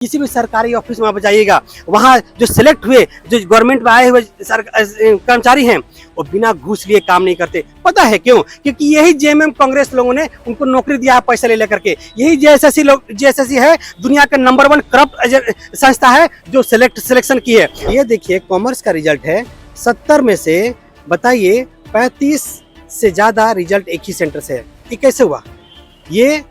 किसी भी सरकारी ऑफिस में आप जाइएगा, वहाँ जो सिलेक्ट हुए, जो गवर्नमेंट में आए हुए कर्मचारी हैं, वो बिना घूस लिए काम नहीं करते। पता है क्यों? क्योंकि यही जेएमएम कांग्रेस लोगों ने उनको नौकरी दिया है पैसा ले लेकर के। यही जेएसएससी है, दुनिया का नंबर 1 करप्ट संस्था है जो सिलेक्शन की है। ये देखिए कॉमर्स का रिजल्ट है, 70 में से बताइए 35 से ज्यादा रिजल्ट एक ही सेंटर से है। ये कैसे हुआ? ये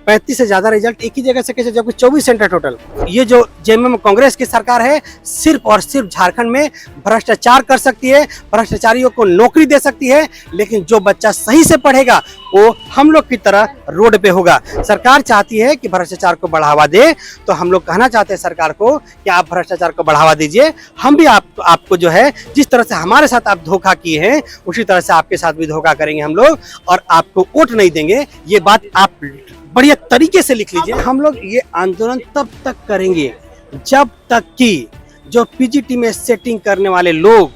35 से ज्यादा रिजल्ट एक ही जगह से कैसे, जबकि 24 सेंटर टोटल। ये जो जेएमएम कांग्रेस की सरकार है, सिर्फ और सिर्फ झारखंड में भ्रष्टाचार कर सकती है, भ्रष्टाचारियों को नौकरी दे सकती है, लेकिन जो बच्चा सही से पढ़ेगा वो हम लोग की तरह रोड पे होगा। सरकार चाहती है कि भ्रष्टाचार को बढ़ावा दे, तो हम लोग कहना चाहते हैं सरकार को कि आप भ्रष्टाचार को बढ़ावा दीजिए। हम भी आपको जो है, जिस तरह से हमारे साथ आप धोखा किए हैं, उसी तरह से आपके साथ भी धोखा करेंगे हम लोग, और आपको वोट नहीं देंगे। ये बात आप बढ़िया तरीके से लिख लीजिए। हम लोग ये आंदोलन तब तक करेंगे जब तक कि जो पीजीटी में सेटिंग करने वाले लोग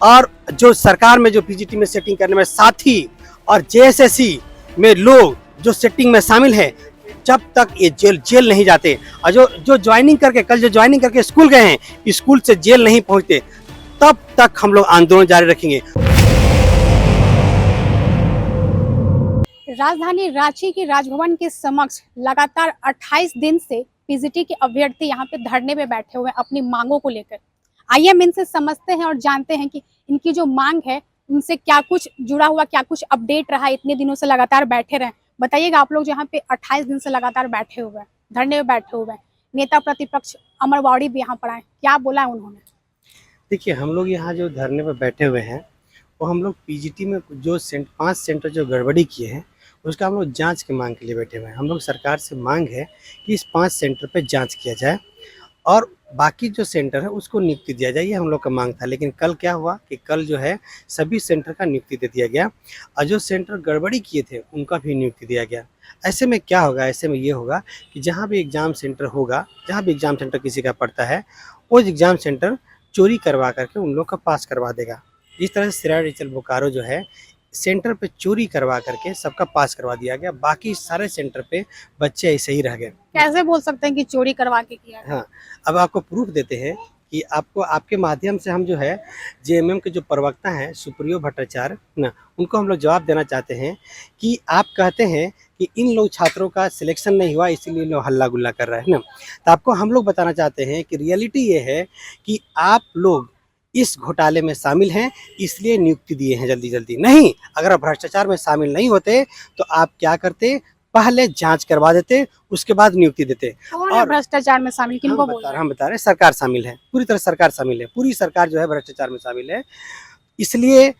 और जो सरकार में जो पीजीटी में सेटिंग करने वाले साथी और जेएसएससी में लोग जो सेटिंग में शामिल हैं, जब तक ये जेल नहीं जाते, और जो ज्वाइनिंग करके कल जो ज्वाइनिंग करके स्कूल गए हैं, स्कूल से जेल नहीं पहुंचते, तब तक हम लोग आंदोलन जारी रखेंगे। राजधानी रांची के राजभवन के समक्ष लगातार 28 दिन से पीजीटी के अभ्यर्थी यहाँ पे धरने पे बैठे हुए हैं अपनी मांगों को लेकर। आइए हम इनसे समझते हैं और जानते हैं कि इनकी जो मांग है उनसे क्या कुछ जुड़ा हुआ, क्या कुछ अपडेट रहा, इतने दिनों से लगातार बैठे रहे। बताइएगा आप लोग जो यहाँ पे 28 दिन से लगातार बैठे हुए हैं, धरने पे बैठे हुए हैं, नेता प्रतिपक्ष अमर वाड़ी भी यहाँ पर आए, क्या बोला है उन्होंने? देखिए, हम लोग यहाँ जो धरने पर बैठे हुए हैं, वो हम लोग पीजीटी में जो 5 सेंटर जो गड़बड़ी किए हैं, उसका हम लोग जांच की मांग के लिए बैठे हुए हैं। हम लोग सरकार से मांग है कि इस 5 सेंटर पे जांच किया जाए और बाकी जो सेंटर है उसको नियुक्ति दिया जाए। ये हम लोग का मांग था। लेकिन कल क्या हुआ कि कल जो है सभी सेंटर का नियुक्ति दे दिया गया, और जो सेंटर गड़बड़ी किए थे उनका भी नियुक्ति दिया गया। ऐसे में क्या होगा? ऐसे में ये होगा कि जहाँ भी एग्ज़ाम सेंटर होगा, जहाँ भी एग्ज़ाम सेंटर किसी का पड़ता है, वो एग्ज़ाम सेंटर चोरी करवा करके उन लोग का पास करवा देगा। इस तरह से सिराडिचल बोकारो जो है, सेंटर पे चोरी करवा करके सबका पास करवा दिया गया, बाकी सारे सेंटर पे बच्चे ऐसे ही रह गए। कैसे बोल सकते हैं कि चोरी करवा के किया है? हाँ, अब आपको प्रूफ देते हैं कि आपको आपके माध्यम से हम जो है जेएमएम के जो प्रवक्ता हैं सुप्रियो भट्टाचार्य ना, उनको हम लोग जवाब देना चाहते हैं कि आप कहते हैं कि इन लोग छात्रों का सिलेक्शन नहीं हुआ, इसीलिए लोग हल्ला गुल्ला कर रहे हैं ना। तो आपको हम लोग बताना चाहते हैं कि रियलिटी ये है कि आप लोग इस घोटाले में शामिल हैं, इसलिए नियुक्ति दिए हैं जल्दी जल्दी। नहीं, अगर आप भ्रष्टाचार में शामिल नहीं होते तो आप क्या करते? पहले जांच करवा देते, उसके बाद नियुक्ति देते। कौन है भ्रष्टाचार में शामिल? किनको बोल रहे हैं? हम बता रहे हैं, सरकार शामिल है, पूरी तरह सरकार शामिल है, पूरी सरकार जो है भ्रष्टाचार में शामिल है, इसलिए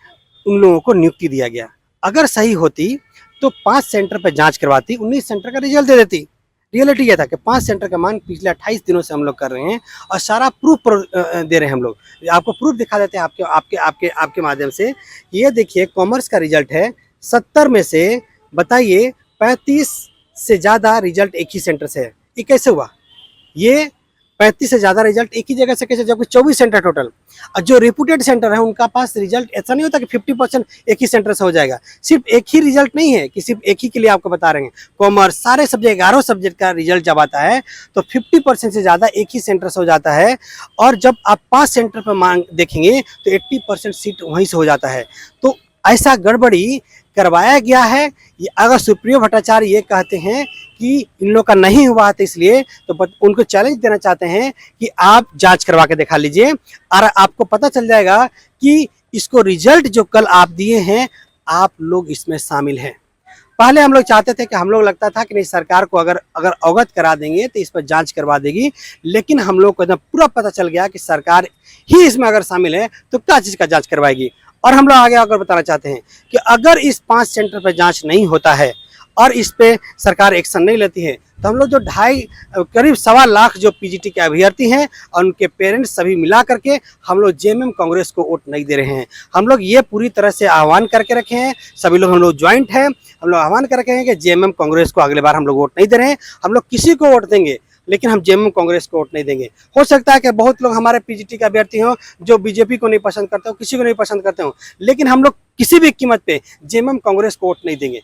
उन लोगों को नियुक्ति दिया गया। अगर सही होती तो 5 सेंटर पर जांच करवाती, 19 सेंटर का रिजल्ट दे देती। रियलिटी ये था कि 5 सेंटर का मांग पिछले 28 दिनों से हम लोग कर रहे हैं और सारा प्रूफ दे रहे हैं हम लोग। आपको प्रूफ दिखा देते हैं आपके माध्यम से। ये देखिए कॉमर्स का रिजल्ट है, 70 में से बताइए 35 से ज़्यादा रिजल्ट एक ही सेंटर से है। ये कैसे हुआ? ये 35 से ज़्यादा रिजल्ट एक ही जगह से कैसे, जबकि 24 सेंटर टोटल। और जो रेपुटेड सेंटर है उनका पास रिजल्ट ऐसा नहीं होता कि 50% एक ही सेंटर से हो जाएगा। सिर्फ एक ही रिजल्ट नहीं है कि सिर्फ एक ही के लिए आपको बता रहे हैं। कॉमर्स सारे सब्जेक्ट 11 सब्जेक्ट का रिजल्ट जब आता है तो 50% से ज़्यादा एक ही सेंटर से हो जाता है, और जब आप 5 सेंटर पर मांग देखेंगे तो 80% सीट वहीं से हो जाता है। तो ऐसा गड़बड़ी करवाया गया है। ये अगर सुप्रियो भट्टाचार्य ये कहते हैं कि इन लोग का नहीं हुआ था, इसलिए तो उनको चैलेंज देना चाहते हैं कि आप जांच करवा के दिखा लीजिए, और आपको पता चल जाएगा कि इसको रिजल्ट जो कल आप दिए हैं, आप लोग इसमें शामिल हैं। पहले हम लोग चाहते थे कि हम लोग लगता था कि नहीं, सरकार को अगर अवगत करा देंगे तो इस पर जांच करवा देगी, लेकिन हम लोग को एकदम पूरा पता चल गया कि सरकार ही इसमें अगर शामिल है तो क्या चीज़ का जांच करवाएगी। और हम लोग आगे अगर बताना चाहते हैं कि अगर इस 5 सेंटर पर जांच नहीं होता है और इस पे सरकार एक्शन नहीं लेती है, तो हम लोग जो करीब 1.25 लाख जो पीजीटी के अभ्यर्थी हैं और उनके पेरेंट्स सभी मिला करके हम लोग जेएमएम कांग्रेस को वोट नहीं दे रहे हैं। हम लोग ये पूरी तरह से आह्वान करके रखे हैं, सभी लोग हम लोग ज्वाइंट हैं, हम लोग आह्वान कर रखे हैं कि जेएमएम कांग्रेस को अगले बार हम लोग वोट नहीं दे रहे हैं। हम लोग किसी को वोट देंगे, लेकिन हम जेएमएम कांग्रेस को वोट नहीं देंगे। हो सकता है कि बहुत लोग हमारे पीजीटी के अभ्यर्थी हों जो बीजेपी को नहीं पसंद करते हो, किसी को नहीं पसंद करते हो, लेकिन हम लोग किसी भी कीमत पे जेएमएम कांग्रेस को वोट नहीं देंगे।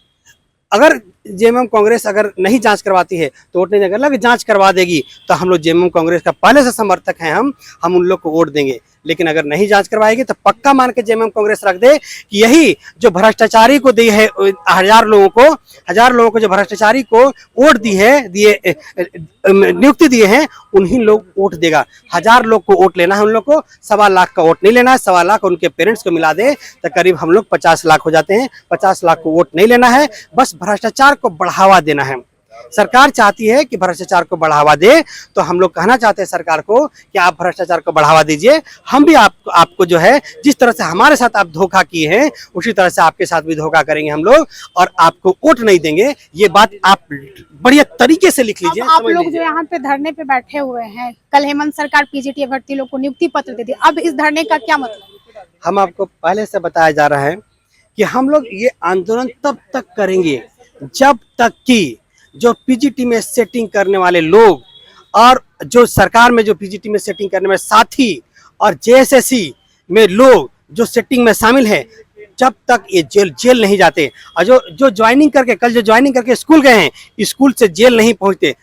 अगर जेएमएम कांग्रेस अगर नहीं जांच करवाती है तो वोट नहीं देगा, अगर जांच करवा देगी तो हम लोग जेएमएम कांग्रेस का पहले से समर्थक हैं, हम उन लोग को वोट देंगे। लेकिन अगर नहीं जांच करवाएगी तो पक्का मान के जेएमएम कांग्रेस रख दे कि यही जो भ्रष्टाचारी को दी है, हजार लोगों को जो भ्रष्टाचारी को वोट नियुक्ति दिए हैं, उन्हीं लोग वोट देगा। 1000 लोग को वोट लेना है, उन लोग को 1.25 लाख का वोट नहीं लेना है। 1.25 लाख उनके पेरेंट्स को मिला दे तो करीब हम लोग 50 लाख हो जाते हैं। 50 लाख को वोट नहीं लेना है, बस भ्रष्टाचार को बढ़ावा देना है। सरकार चाहती है कि भ्रष्टाचार को बढ़ावा दे, तो हम लोग कहना चाहते हैं सरकार को कि आप भ्रष्टाचार को बढ़ावा दीजिए। हम भी आपको जो है, जिस तरह से हमारे साथ आप धोखा किए हैं उसी तरह से आपके साथ भी धोखा करेंगे हम लोग, और आपको वोट नहीं देंगे। ये बात आप बढ़िया तरीके से लिख लीजिए। आप लोग जो यहाँ पे धरने पे बैठे हुए हैं, कल हेमंत सरकार पीजीटी अभ्यर्थी लोग को नियुक्ति पत्र दे दी, अब इस धरने का क्या मतलब? हम आपको पहले से बताया जा रहा है कि हम लोग ये आंदोलन तब तक करेंगे जब तक कि जो पीजीटी में सेटिंग करने वाले लोग और जो सरकार में जो पीजीटी में सेटिंग करने वाले साथी और जेएसएससी में लोग जो सेटिंग में शामिल हैं, जब तक ये जेल नहीं जाते, और जो ज्वाइनिंग करके कल जो ज्वाइनिंग करके स्कूल गए हैं, स्कूल से जेल नहीं पहुंचते,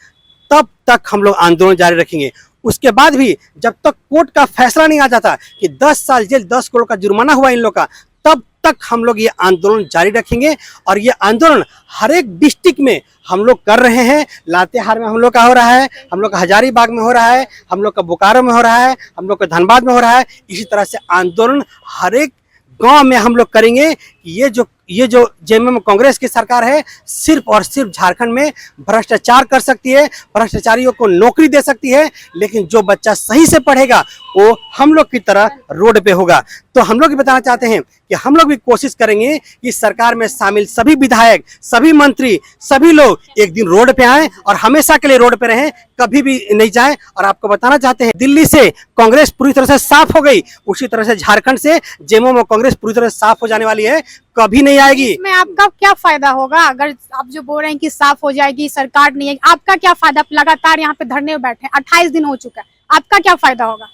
तब तक हम लोग आंदोलन जारी रखेंगे। उसके बाद भी जब तक कोर्ट का फैसला नहीं आ जाता कि 10 साल जेल 10 करोड़ का जुर्माना हुआ इन लोग का, तब तक हम लोग ये आंदोलन जारी रखेंगे। और ये आंदोलन हर एक डिस्ट्रिक्ट में हम लोग कर रहे हैं। लातेहार में हम लोग का हो रहा है, हम लोग का हजारीबाग में हो रहा है, हम लोग का बोकारो में हो रहा है, हम लोग का धनबाद में हो रहा है। इसी तरह से आंदोलन हर एक गांव में हम लोग करेंगे। ये जो जेएमएम कांग्रेस की सरकार है, सिर्फ और सिर्फ झारखंड में भ्रष्टाचार कर सकती है, भ्रष्टाचारियों को नौकरी दे सकती है, लेकिन जो बच्चा सही से पढ़ेगा वो हम लोग की तरह रोड पे होगा। तो हम लोग भी बताना चाहते हैं कि हम लोग भी कोशिश करेंगे कि सरकार में शामिल सभी विधायक, सभी मंत्री, सभी लोग एक दिन रोड पे आए और हमेशा के लिए रोड पे रहें, कभी भी नहीं जाएं। और आपको बताना चाहते हैं, दिल्ली से कांग्रेस पूरी तरह से साफ हो गई, उसी तरह से झारखंड से जेएमएम और कांग्रेस पूरी तरह से साफ हो जाने वाली है, कभी नहीं आएगी। इसमें आपका क्या फायदा होगा? अगर आप जो बोल रहे हैं कि साफ हो जाएगी, सरकार नहीं है, आपका क्या फायदा? आप लगातार यहाँ पे धरने में बैठे, 28 दिन हो चुका है, आपका क्या फायदा होगा?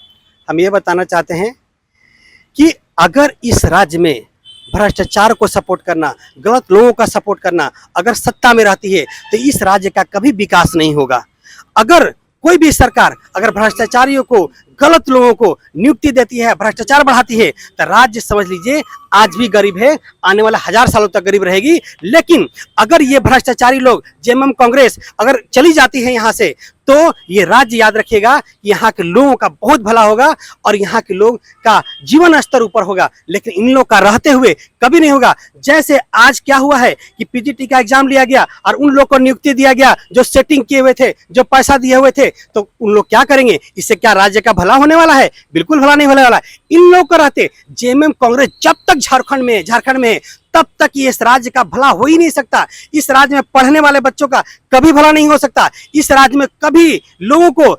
हम ये बताना चाहते हैं कि अगर इस राज्य में भ्रष्टाचार को सपोर्ट करना, गलत लोगों का सपोर्ट करना अगर सत्ता में रहती है तो इस राज्य का कभी विकास नहीं होगा। अगर कोई भी सरकार अगर भ्रष्टाचारियों को, गलत लोगों को नियुक्ति देती है, भ्रष्टाचार बढ़ाती है, तो राज्य समझ लीजिए आज भी गरीब है, आने वाला 1000 सालों तक गरीब रहेगी। लेकिन अगर ये भ्रष्टाचारी लोग, जेएमएम कांग्रेस अगर चली जाती है यहाँ से, तो ये राज्य याद रखेगा, यहाँ के लोगों का बहुत भला होगा और यहाँ के लोग का जीवन स्तर ऊपर होगा। लेकिन इन लोग का रहते हुए कभी नहीं होगा। जैसे आज क्या हुआ है कि पीजीटी का एग्जाम लिया गया और उन लोग को नियुक्ति दिया गया जो सेटिंग किए हुए थे, जो पैसा दिए हुए थे, तो उन लोग क्या करेंगे? इससे क्या राज्य का भला होने वाला है? बिल्कुल भला नहीं होने वाला है। इन लोग को रहते जेएमएम कांग्रेस जब तक झारखंड में तब तक ये इस राज्य का भला हो ही नहीं सकता। इस राज्य में पढ़ने वाले बच्चों का कभी भला नहीं हो सकता। इस राज्य में कभी लोगों को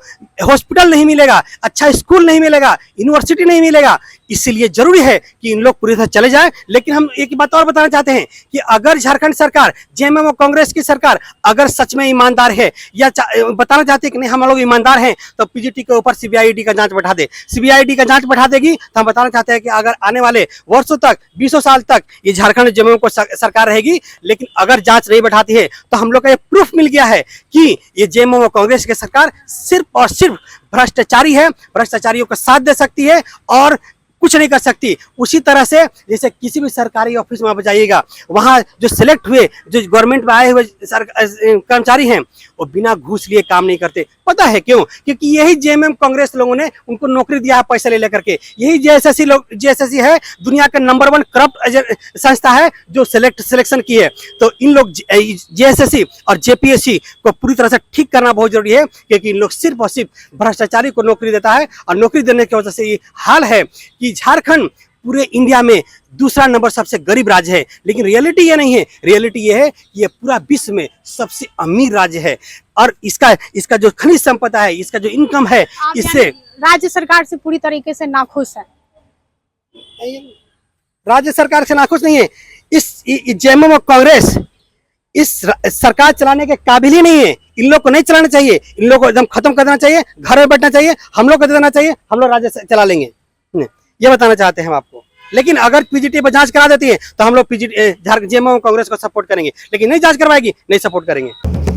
हॉस्पिटल नहीं मिलेगा, अच्छा स्कूल नहीं मिलेगा, यूनिवर्सिटी नहीं मिलेगा। इसलिए जरूरी है कि इन लोग पूरी तरह चले जाए। लेकिन हम एक बात और बताना चाहते हैं कि अगर झारखंड सरकार, जेएमएम और कांग्रेस की सरकार अगर सच में ईमानदार है, या बताना चाहते हैं कि नहीं हम लोग ईमानदार हैं, तो पीजीटी के ऊपर सीबीआईडी का जांच बैठा दे। सीबीआईडी का जांच बैठा देगी तो हम बताना चाहते हैं कि अगर आने वाले वर्षों तक, 20 साल तक ये झारखंड जेएमएम को सरकार रहेगी। लेकिन अगर जांच नहीं बैठाती है तो हम लोग का ये प्रूफ मिल गया है कि ये जेएमएम और कांग्रेस की सरकार सिर्फ और सिर्फ भ्रष्टाचारी है, भ्रष्टाचारियों का साथ दे सकती है और कुछ नहीं कर सकती। उसी तरह से जैसे किसी भी सरकारी ऑफिस में आप जाइएगा, वहाँ जो सिलेक्ट हुए, जो गवर्नमेंट में आए हुए कर्मचारी हैं, वो बिना घूस लिए काम नहीं करते। पता है क्यों? क्योंकि यही जेएमएम कांग्रेस लोगों ने उनको नौकरी दिया है पैसा ले लेकर के। यही जेएसएससी है, दुनिया का नंबर 1 करप्ट संस्था है जो सिलेक्शन की है। तो इन लोग जेएसएससी और जेपीएससी को पूरी तरह से ठीक करना बहुत जरूरी है, क्योंकि इन लोग सिर्फ और सिर्फ भ्रष्टाचारी को नौकरी देता है। और नौकरी देने की वजह से ये हाल है कि झारखंड पूरे इंडिया में दूसरा नंबर सबसे गरीब राज्य है। लेकिन रियलिटी ये नहीं है, रियलिटी ये है कि ये पूरा विश्व में सबसे अमीर राज्य है। और इसका जो खनिज संपदा है, इसका जो इनकम है, इससे राज्य सरकार से पूरी तरीके से नाखुश है। राज्य सरकार से नाखुश नहीं है। इस जेएमएम और कांग्रेस इस सरकार चलाने के काबिल ही नहीं है। इन लोग को नहीं चलाना चाहिए, इन लोग को एकदम खत्म कर देना चाहिए, घर में बैठना चाहिए, हम लोग को दे देना चाहिए, हम लोग राज्य चला लेंगे। ये बताना चाहते हैं हम आपको। लेकिन अगर पीजीटी पर जांच करा देती है तो हम लोग पीजीटी जेएमएम कांग्रेस को सपोर्ट करेंगे, लेकिन नहीं जांच करवाएगी नहीं सपोर्ट करेंगे।